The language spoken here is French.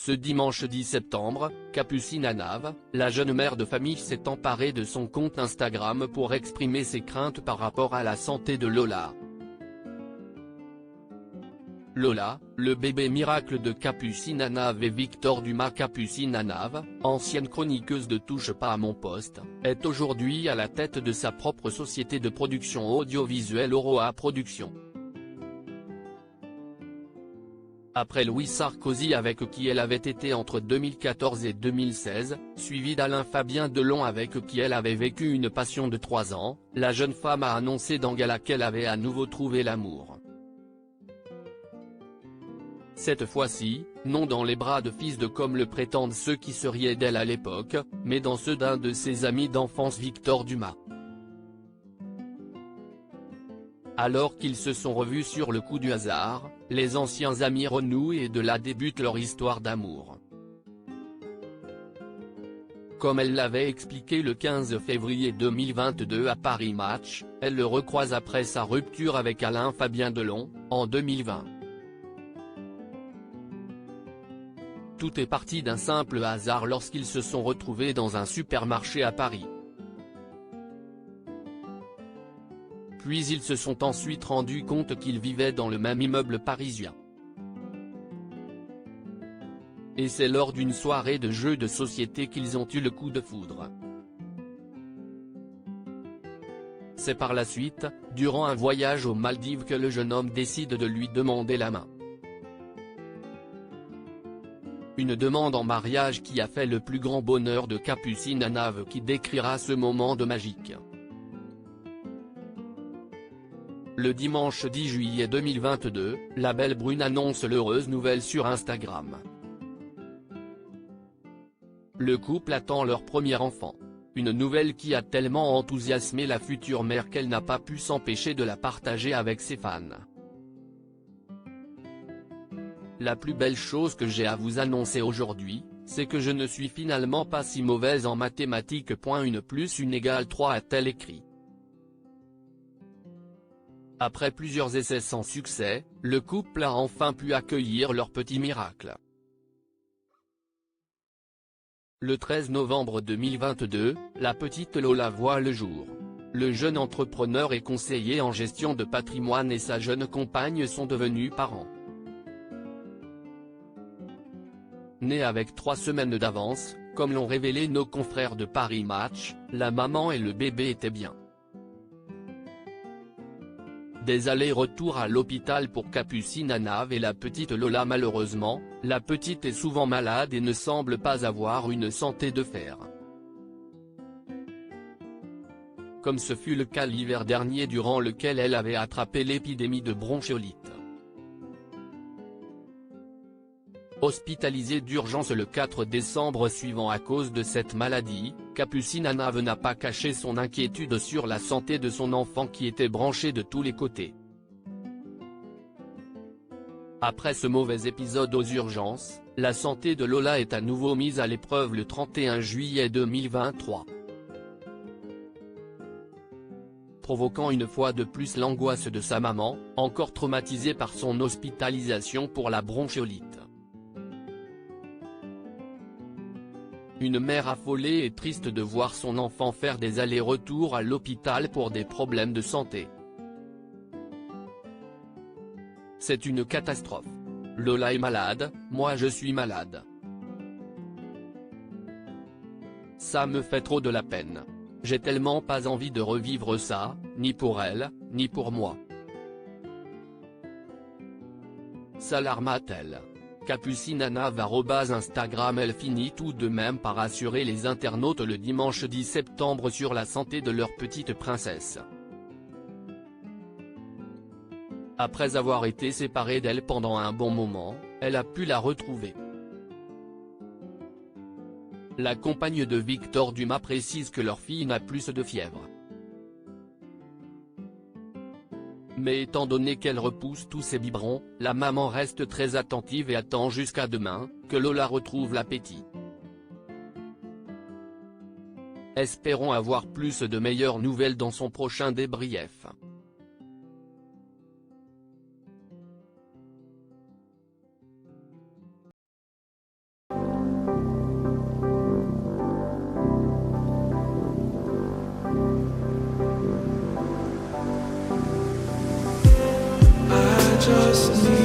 Ce dimanche 10 septembre, Capucine Anave, la jeune mère de famille s'est emparée de son compte Instagram pour exprimer ses craintes par rapport à la santé de Lola. Lola, le bébé miracle de Capucine Anave et Victor Dumas. Capucine Anave, ancienne chroniqueuse de Touche pas à mon poste, est aujourd'hui à la tête de sa propre société de production audiovisuelle Aurora Productions. Après Louis Sarkozy avec qui elle avait été entre 2014 et 2016, suivi d'Alain Fabien Delon avec qui elle avait vécu une passion de 3 ans, la jeune femme a annoncé dans Gala qu'elle avait à nouveau trouvé l'amour. Cette fois-ci, non dans les bras de fils de comme le prétendent ceux qui se riaient d'elle à l'époque, mais dans ceux d'un de ses amis d'enfance Victor Dumas. Alors qu'ils se sont revus sur le coup du hasard, les anciens amis renouent et de là débute leur histoire d'amour. Comme elle l'avait expliqué le 15 février 2022 à Paris Match, elle le recroise après sa rupture avec Alain Fabien Delon, en 2020. Tout est parti d'un simple hasard lorsqu'ils se sont retrouvés dans un supermarché à Paris. Puis ils se sont ensuite rendus compte qu'ils vivaient dans le même immeuble parisien. Et c'est lors d'une soirée de jeux de société qu'ils ont eu le coup de foudre. C'est par la suite, durant un voyage aux Maldives que le jeune homme décide de lui demander la main. Une demande en mariage qui a fait le plus grand bonheur de Capucine Anave qui décrira ce moment de magique. Le dimanche 10 juillet 2022, la belle brune annonce l'heureuse nouvelle sur Instagram. Le couple attend leur premier enfant. Une nouvelle qui a tellement enthousiasmé la future mère qu'elle n'a pas pu s'empêcher de la partager avec ses fans. La plus belle chose que j'ai à vous annoncer aujourd'hui, c'est que je ne suis finalement pas si mauvaise en mathématiques. 1 + 1 = 3 a-t-elle écrit. Après plusieurs essais sans succès, le couple a enfin pu accueillir leur petit miracle. Le 13 novembre 2022, la petite Lola voit le jour. Le jeune entrepreneur et conseiller en gestion de patrimoine et sa jeune compagne sont devenus parents. Née avec 3 semaines d'avance, comme l'ont révélé nos confrères de Paris Match, la maman et le bébé étaient bien. Des allers-retours à l'hôpital pour Capucine Anave et la petite Lola. Malheureusement, la petite est souvent malade et ne semble pas avoir une santé de fer. Comme ce fut le cas l'hiver dernier durant lequel elle avait attrapé l'épidémie de bronchiolite. Hospitalisée d'urgence le 4 décembre suivant à cause de cette maladie, Capucine Anave n'a pas caché son inquiétude sur la santé de son enfant qui était branché de tous les côtés. Après ce mauvais épisode aux urgences, la santé de Lola est à nouveau mise à l'épreuve le 31 juillet 2023. Provoquant une fois de plus l'angoisse de sa maman, encore traumatisée par son hospitalisation pour la bronchiolite. Une mère affolée et triste de voir son enfant faire des allers-retours à l'hôpital pour des problèmes de santé. C'est une catastrophe. Lola est malade, moi je suis malade. Ça me fait trop de la peine. J'ai tellement pas envie de revivre ça, ni pour elle, ni pour moi. S'alarma-t-elle. Capucine Anave @Instagram. Elle finit tout de même par assurer les internautes le dimanche 10 septembre sur la santé de leur petite princesse. Après avoir été séparée d'elle pendant un bon moment, elle a pu la retrouver. La compagne de Victor Dumas précise que leur fille n'a plus de fièvre. Mais étant donné qu'elle repousse tous ces biberons, la maman reste très attentive et attend jusqu'à demain, que Lola retrouve l'appétit. Espérons avoir plus de meilleures nouvelles dans son prochain débrief. just need